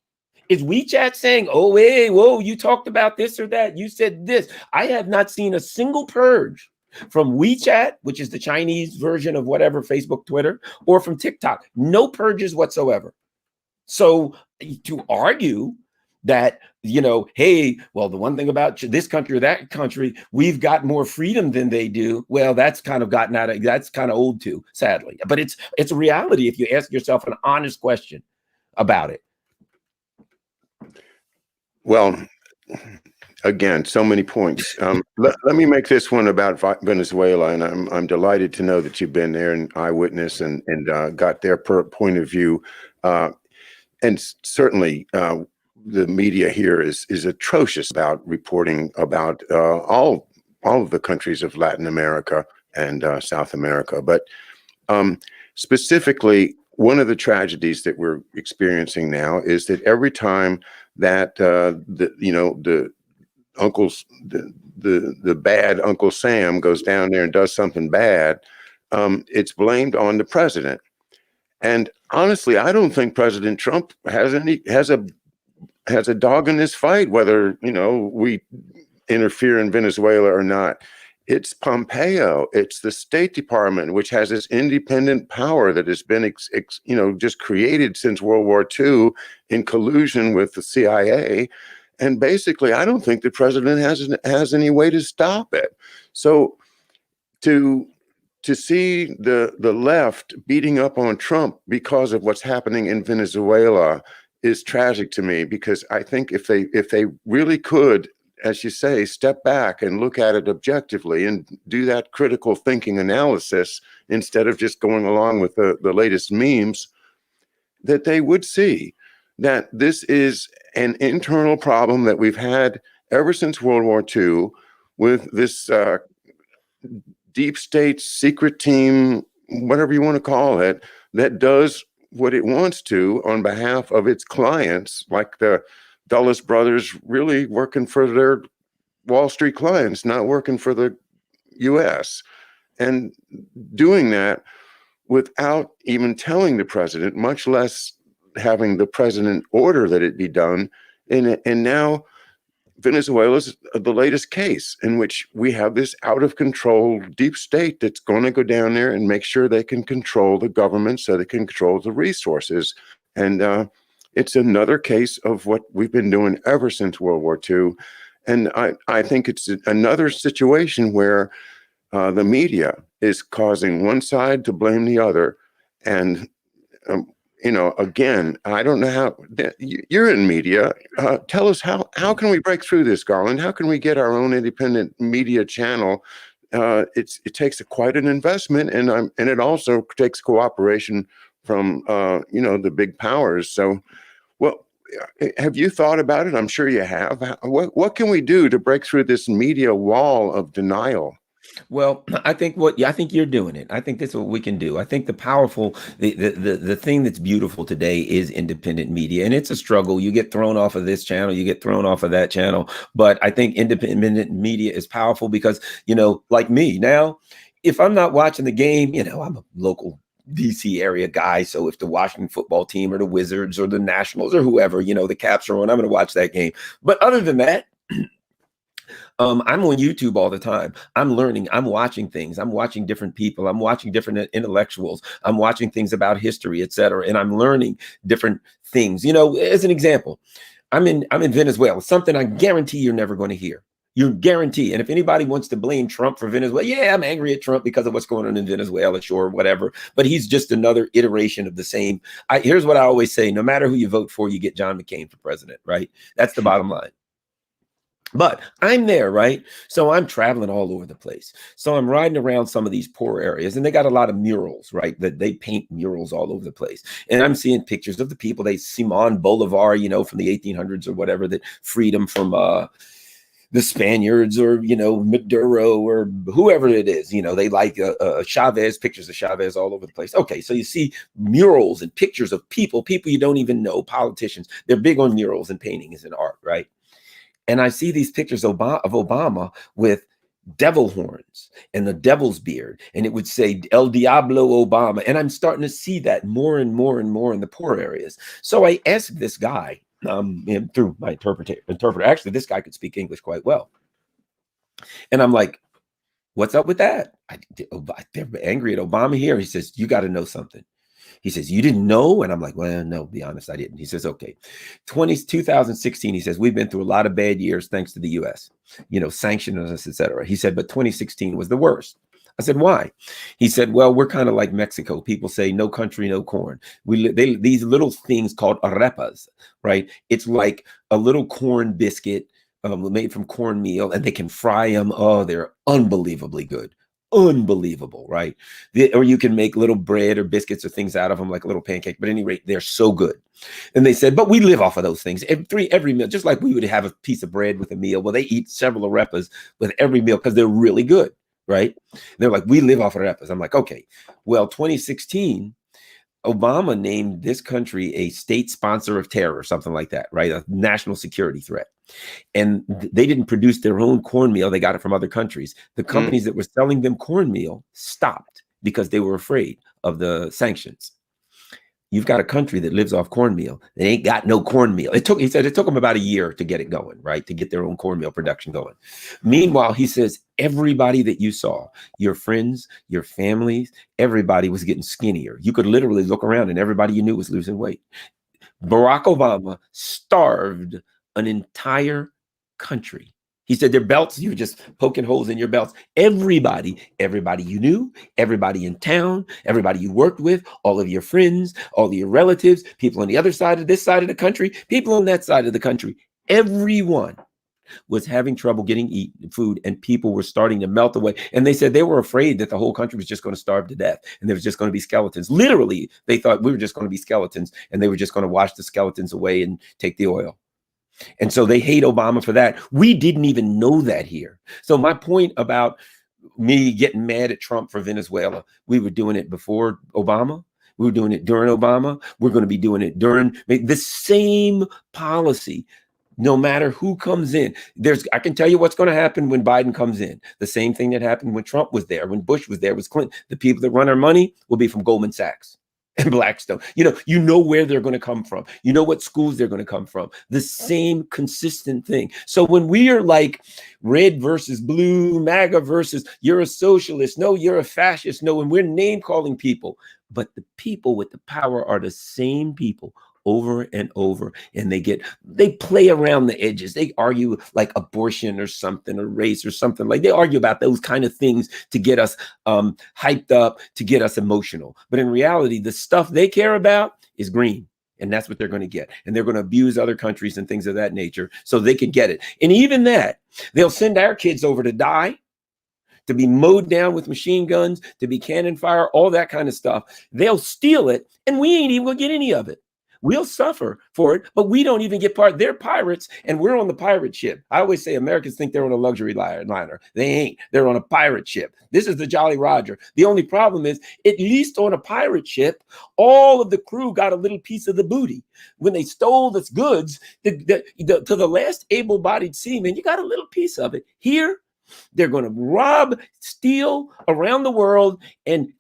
Is WeChat saying, oh, hey, whoa, you talked about this or that. You said this. I have not seen a single purge from WeChat, which is the Chinese version of whatever, Facebook, Twitter, or from TikTok. No purges whatsoever. So to argue that, hey, well, the one thing about this country or that country, we've got more freedom than they do. Well, that's kind of that's kind of old too, sadly. But it's a reality if you ask yourself an honest question about it. Well, again, so many points. Let me make this one about Venezuela, and I'm delighted to know that you've been there and eyewitness and got their point of view. And certainly, the media here is atrocious about reporting about all of the countries of Latin America and South America. But specifically, one of the tragedies that we're experiencing now is that every time that the bad Uncle Sam goes down there and does something bad, it's blamed on the president. And honestly, I don't think President Trump has a dog in this fight, whether we interfere in Venezuela or not. It's Pompeo. It's the State Department, which has this independent power that has been just created since World War II in collusion with the CIA. And basically, I don't think the president has any way to stop it. So to see the left beating up on Trump because of what's happening in Venezuela is tragic to me, because I think if they really could, as you say, step back and look at it objectively and do that critical thinking analysis instead of just going along with the latest memes, that they would see that this is an internal problem that we've had ever since World War II with this deep state secret team, whatever you want to call it, that does what it wants to on behalf of its clients, like the Dulles brothers really working for their Wall Street clients, not working for the US, and doing that without even telling the president, much less having the president order that it be done. And now Venezuela's the latest case in which we have this out of control deep state that's going to go down there and make sure they can control the government so they can control the resources. And it's another case of what we've been doing ever since World War II. And I think it's another situation where the media is causing one side to blame the other. And again, I don't know you're in media. Tell us how can we break through this, Garland? How can we get our own independent media channel? It takes quite an investment, and it also takes cooperation from the big powers. So, well, have you thought about it? I'm sure you have. What can we do to break through this media wall of denial? Well, I think I think you're doing it. I think that's what we can do. I think the thing that's beautiful today is independent media, and it's a struggle. You get thrown off of this channel, you get thrown off of that channel, but I think independent media is powerful because, like me now, if I'm not watching the game, I'm a local DC area guy. So if the Washington football team or the Wizards or the Nationals or whoever, the Caps are on, I'm going to watch that game. But other than that, I'm on YouTube all the time. I'm learning. I'm watching things. I'm watching different people. I'm watching different intellectuals. I'm watching things about history, et cetera. And I'm learning different things. As an example, I'm in Venezuela, something I guarantee you're never going to hear. You're guaranteed. And if anybody wants to blame Trump for Venezuela, yeah, I'm angry at Trump because of what's going on in Venezuela, sure, whatever. But he's just another iteration of the same. Here's what I always say: no matter who you vote for, you get John McCain for president, right? That's the bottom line. But I'm there, right? So I'm traveling all over the place. So I'm riding around some of these poor areas, and they got a lot of murals, right? That they paint murals all over the place. And I'm seeing pictures of the people, Simon Bolivar, from the 1800s or whatever, that freed them from the Spaniards, or, Maduro, or whoever it is. They like Chavez, pictures of Chavez all over the place. Okay, so you see murals and pictures of people you don't even know, politicians. They're big on murals and paintings and art, right? And I see these pictures of Obama with devil horns and the devil's beard, and it would say El Diablo Obama. And I'm starting to see that more and more and more in the poor areas. So I asked this guy through my interpreter. Actually, this guy could speak English quite well. And I'm like, what's up with that? They're angry at Obama here. He says, you got to know something. He says, you didn't know? And I'm like, well, no, be honest, I didn't. He says, okay, 2016, he says, we've been through a lot of bad years thanks to the U.S., sanctioning us, et cetera. He said, but 2016 was the worst. I said, why? He said, well, we're kind of like Mexico. People say no country, no corn. These little things called arepas, right? It's like a little corn biscuit made from cornmeal, and they can fry them. Oh, they're unbelievably good. Unbelievable, right? Or you can make little bread or biscuits or things out of them, like a little pancake. But at any rate, they're so good. And they said, but we live off of those things every meal, just like we would have a piece of bread with a meal. Well, they eat several arepas with every meal because they're really good, right? And they're like, we live off of arepas. I'm like, okay. Well, 2016, Obama named this country a state sponsor of terror, something like that, right? A national security threat. And they didn't produce their own cornmeal. They got it from other countries. The companies that were selling them cornmeal stopped because they were afraid of the sanctions. You've got a country that lives off cornmeal. They ain't got no cornmeal. He said it took them about a year to get it going, right? To get their own cornmeal production going. Meanwhile, he says, everybody that you saw, your friends, your families, everybody was getting skinnier. You could literally look around and everybody you knew was losing weight. Barack Obama starved an entire country. He said their belts, you were just poking holes in your belts. Everybody you knew, everybody in town, everybody you worked with, all of your friends, all of your relatives, people on the other side of this side of the country, people on that side of the country, everyone was having trouble getting food, and people were starting to melt away. And they said they were afraid that the whole country was just going to starve to death, and there was just going to be skeletons. Literally, they thought we were just going to be skeletons, and they were just going to wash the skeletons away and take the oil. And so they hate Obama for that. We didn't even know that here. So my point about me getting mad at Trump for Venezuela, we were doing it before Obama. We were doing it during Obama. We're going to be doing it during the same policy. No matter who comes in, I can tell you what's going to happen when Biden comes in. The same thing that happened when Trump was there, when Bush was there, was Clinton. The people that run our money will be from Goldman Sachs and Blackstone. You know where they're going to come from. You know what schools they're going to come from. The same consistent thing. So when we are like red versus blue, MAGA versus you're a socialist, no, you're a fascist, no, and we're name calling people, but the people with the power are the same people over and over, and they play around the edges. They argue like abortion or something, or race or something. Like they argue about those kind of things to get us hyped up, to get us emotional. But in reality, the stuff they care about is green. And that's what they're going to get. And they're going to abuse other countries and things of that nature so they can get it. And even that, they'll send our kids over to die, to be mowed down with machine guns, to be cannon fire, all that kind of stuff. They'll steal it, and we ain't even going to get any of it. We'll suffer for it, but we don't even get part. They're pirates, and we're on the pirate ship. I always say Americans think they're on a luxury liner. They ain't. They're on a pirate ship. This is the Jolly Roger. The only problem is, at least on a pirate ship, all of the crew got a little piece of the booty. When they stole the goods, to the last able-bodied seaman, you got a little piece of it. Here, they're going to rob, steal around the world, and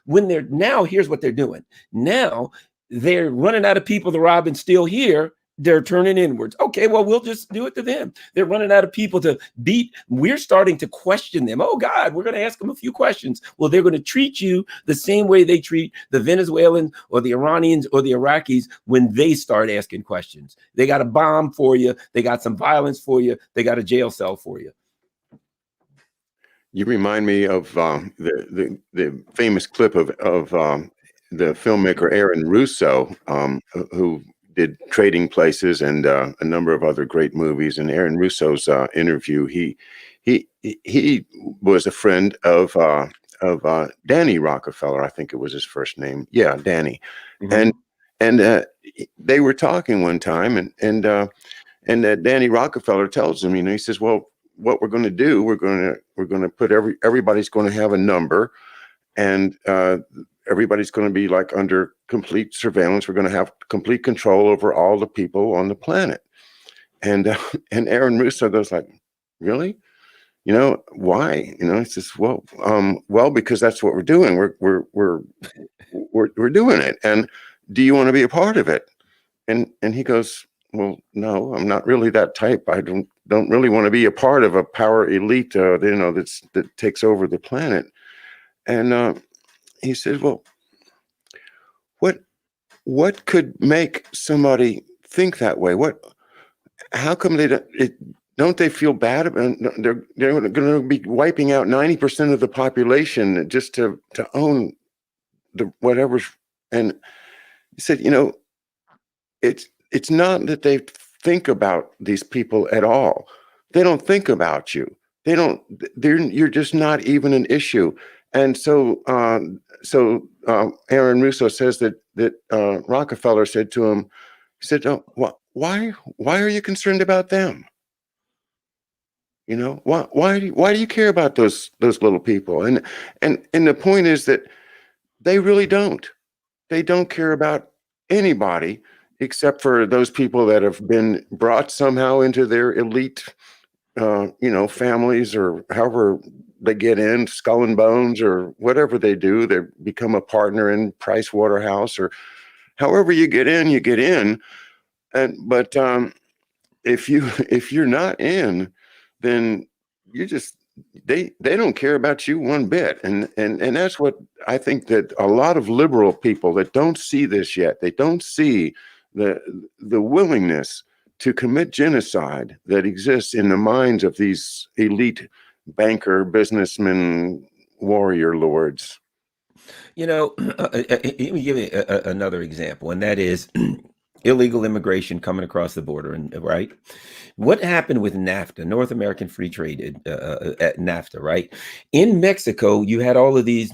when they're now, here's what they're doing. Now they're running out of people to rob and steal here. They're turning inwards. Okay, well, we'll just do it to them. They're running out of people to beat. We're starting to question them. Oh, God, we're going to ask them a few questions. Well, they're going to treat you the same way they treat the Venezuelans or the Iranians or the Iraqis when they start asking questions. They got a bomb for you. They got some violence for you. They got a jail cell for you. You remind me of the famous clip of the filmmaker Aaron Russo, who did Trading Places and a number of other great movies. In Aaron Russo's interview, he was a friend of Danny Rockefeller. I think it was his first name. Yeah, Danny. Mm-hmm. And they were talking one time, and Danny Rockefeller tells him, he says, well, what we're going to do, we're going to put everybody's going to have a number, and everybody's going to be like under complete surveillance. We're going to have complete control over all the people on the planet. And Aaron Russo goes like, really? Why? He says, well, because that's what we're doing. We're doing it. And do you want to be a part of it? And he goes, well, no, I'm not really that type. I don't really want to be a part of a power elite, that takes over the planet. And he says, well, what could make somebody think that way? How come don't they feel bad? They're going to be wiping out 90% of the population just to own the whatever. And he said, it's not that they think about these people at all. They don't think about you. You're just not even an issue. And so Aaron Russo says that Rockefeller said to him, he said, oh, why are you concerned about them? Why do you care about those little people? And the point is that they really don't. They don't care about anybody except for those people that have been brought somehow into their elite, families, or however they get in, Skull and Bones, or whatever they do. They become a partner in Price Waterhouse, or however you get in. But if you're not in, then they don't care about you one bit. And that's what I think, that a lot of liberal people that don't see this yet, they don't see the willingness to commit genocide that exists in the minds of these elite banker, businessmen, warrior lords. Let me give you another example, and that is illegal immigration coming across the border. And right, what happened with NAFTA, North American Free Trade, at NAFTA, right? In Mexico, you had all of these,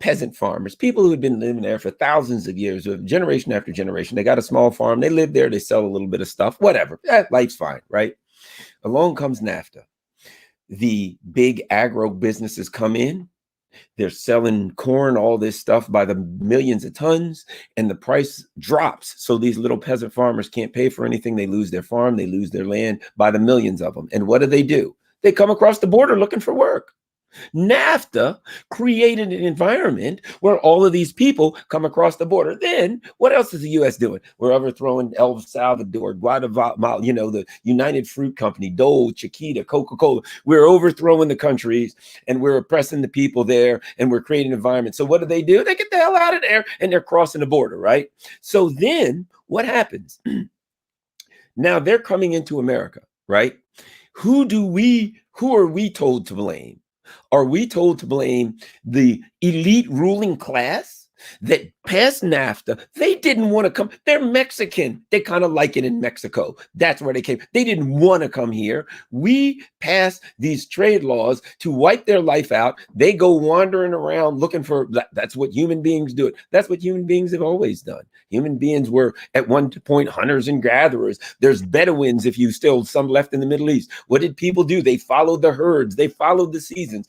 peasant farmers, people who had been living there for thousands of years, generation after generation. They got a small farm, they live there, they sell a little bit of stuff, whatever. Life's fine, right? Along comes NAFTA. The big agro businesses come in. They're selling corn, all this stuff by the millions of tons, and the price drops. So these little peasant farmers can't pay for anything. They lose their farm, they lose their land by the millions of them. And what do? They come across the border looking for work. NAFTA created an environment where all of these people come across the border. Then what else is the U.S. doing? We're overthrowing El Salvador, Guatemala, the United Fruit Company, Dole, Chiquita, Coca-Cola. We're overthrowing the countries, and we're oppressing the people there, and we're creating an environment. So what do? They get the hell out of there, and they're crossing the border, right? So then what happens? Now they're coming into America, right? Who are we told to blame? Are we told to blame the elite ruling class that passed NAFTA, they didn't want to come. They're Mexican. They kind of like it in Mexico. That's where they came. They didn't want to come here. We passed these trade laws to wipe their life out. They go wandering around looking for, that's what human beings do. That's what human beings have always done. Human beings were at one point hunters and gatherers. There's Bedouins, if you still some left in the Middle East. What did people do? They followed the herds. They followed the seasons.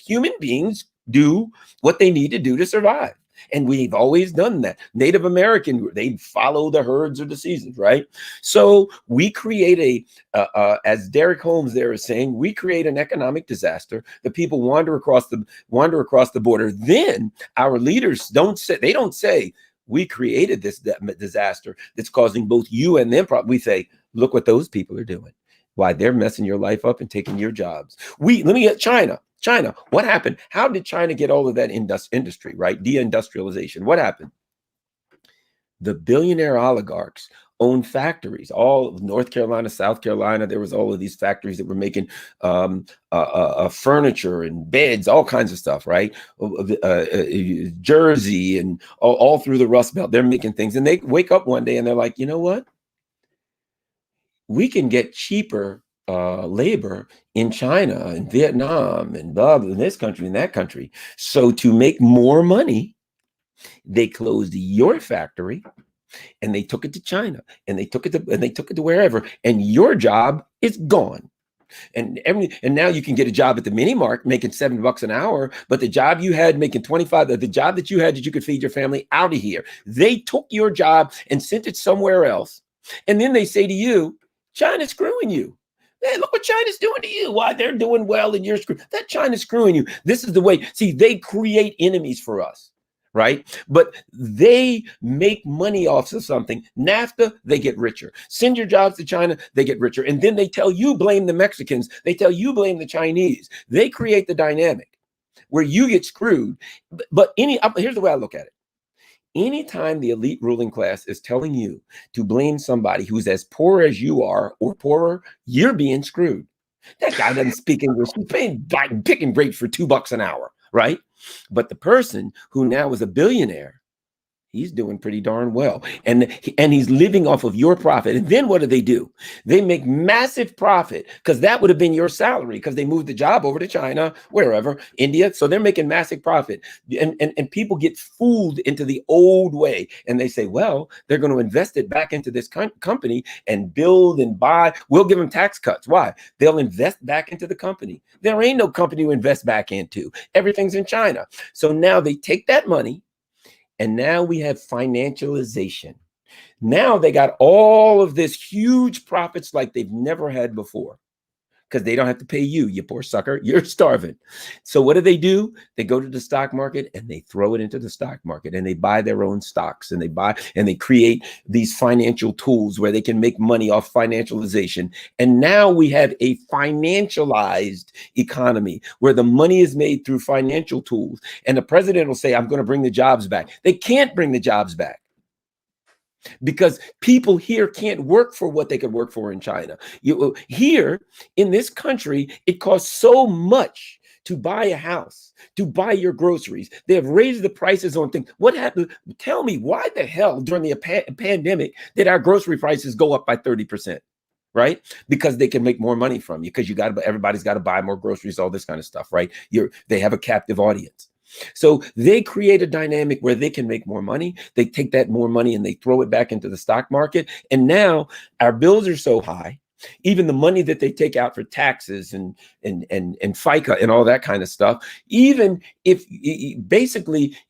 Human beings do what they need to do to survive. And we've always done that. Native American, they follow the herds or the seasons, right? So we create as Derek Holmes there is saying, we create an economic disaster. The people wander across the border. Then our leaders don't say, we created this disaster that's causing both you and them problems. We say, look what those people are doing. Why, they're messing your life up and taking your jobs. Let me get China. China, what happened? How did China get all of that industry, right? Deindustrialization. What happened? The billionaire oligarchs owned factories, all of North Carolina, South Carolina. There was all of these factories that were making furniture and beds, all kinds of stuff, right? Jersey and all through the Rust Belt. They're making things. And they wake up one day and they're like, you know what? We can get cheaper labor in China and Vietnam and blah, blah, in this country and that country. So to make more money, they closed your factory and they took it to China and they took it to wherever, and your job is gone. And now you can get a job at the mini mart making $7 an hour, but the job you had making 25, the job that you had that you could feed your family, out of here. They took your job and sent it somewhere else. And then they say to you, China's screwing you. Hey, look what China's doing to you. Why, they're doing well and you're screwed. That China's screwing you. This is the way. See, they create enemies for us, right? But they make money off of something. NAFTA, they get richer. Send your jobs to China, they get richer. And then they tell you blame the Mexicans. They tell you blame the Chinese. They create the dynamic where you get screwed. But here's the way I look at it. Anytime the elite ruling class is telling you to blame somebody who's as poor as you are or poorer, you're being screwed. That guy doesn't speak English. He's picking grapes for $2 an hour, right? But the person who now is a billionaire, he's doing pretty darn well. And he's living off of your profit. And then what do? They make massive profit because that would have been your salary because they moved the job over to China, wherever, India. So they're making massive profit. And people get fooled into the old way. And they say, well, they're going to invest it back into this company and build and buy. We'll give them tax cuts. Why? They'll invest back into the company. There ain't no company to invest back into. Everything's in China. So now they take that money. And now we have financialization. Now they got all of this huge profits like they've never had before because they don't have to pay you, you poor sucker. You're starving. So what do? They go to the stock market and they throw it into the stock market and they buy their own stocks and they create these financial tools where they can make money off financialization. And now we have a financialized economy where the money is made through financial tools. And the president will say, I'm going to bring the jobs back. They can't bring the jobs back because people here can't work for what they could work for in China. Here in this country, it costs so much to buy a house, to buy your groceries. They have raised the prices on things. What happened? Tell me, why the hell during the pandemic did our grocery prices go up by 30%? Right? Because they can make more money from you because everybody's got to buy more groceries, all this kind of stuff, right? They have a captive audience. So they create a dynamic where they can make more money. They take that more money and they throw it back into the stock market. And now our bills are so high, even the money that they take out for taxes and FICA and all that kind of stuff, even if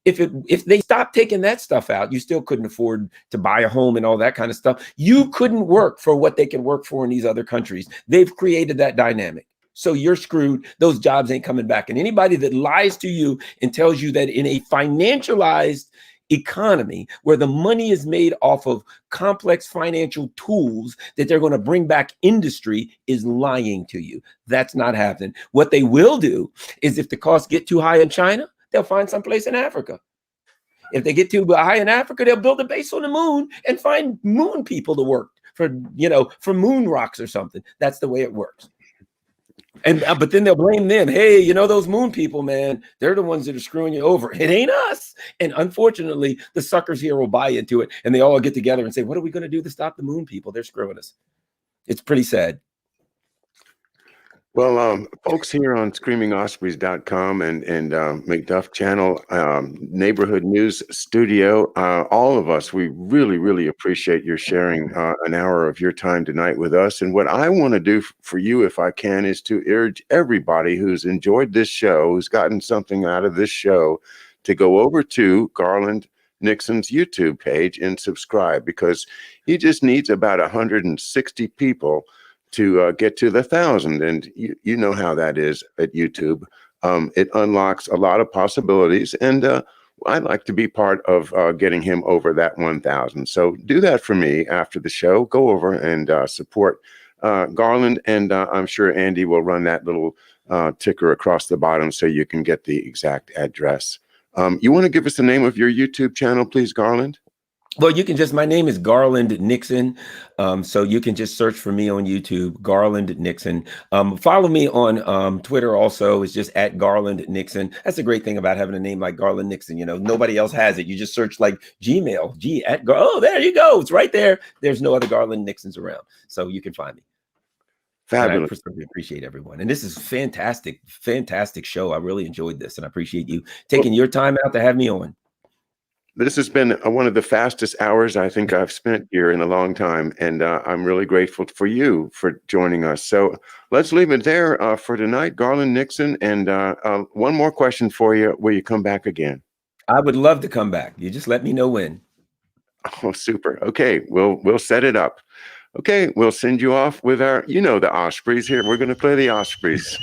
they stop taking that stuff out, you still couldn't afford to buy a home and all that kind of stuff. You couldn't work for what they can work for in these other countries. They've created that dynamic. So you're screwed. Those jobs ain't coming back. And anybody that lies to you and tells you that in a financialized economy where the money is made off of complex financial tools that they're going to bring back industry is lying to you. That's not happening. What they will do is if the costs get too high in China, they'll find someplace in Africa. If they get too high in Africa, they'll build a base on the moon and find moon people to work for moon rocks or something. That's the way it works. And but then they'll blame them. Hey, you know those moon people, man? They're the ones that are screwing you over. It ain't us. And unfortunately, the suckers here will buy into it, and they all get together and say, "What are we going to do to stop the moon people? They're screwing us." It's pretty sad. Well, folks here on screamingospreys.com and McDuff channel, neighborhood news studio, all of us, we really, really appreciate your sharing an hour of your time tonight with us. And what I want to do for you, if I can, is to urge everybody who's enjoyed this show, who's gotten something out of this show, to go over to Garland Nixon's YouTube page and subscribe, because he just needs about 160 people to get to the 1,000. And you know how that is at YouTube. It unlocks a lot of possibilities. And I'd like to be part of getting him over that 1,000. So do that for me after the show. Go over and support Garland. And I'm sure Andy will run that little ticker across the bottom so you can get the exact address. You want to give us the name of your YouTube channel, please, Garland? Well, you can just, my name is Garland Nixon. So you can just search for me on YouTube, Garland Nixon. Follow me on Twitter also. It's just at Garland Nixon. That's the great thing about having a name like Garland Nixon. You know, nobody else has it. You just search like Gmail, oh, there you go. It's right there. There's no other Garland Nixons around. So you can find me. Fabulous. And I appreciate everyone. And this is fantastic, fantastic show. I really enjoyed this, and I appreciate you taking your time out to have me on. This has been one of the fastest hours I think I've spent here in a long time, and I'm really grateful for you for joining us. So let's leave it there for tonight, Garland Nixon. And one more question for you. Will you come back again? I would love to come back. You just let me know when. Oh, super. Okay, we'll set it up. Okay, we'll send you off with our, the Ospreys here. We're going to play the Ospreys.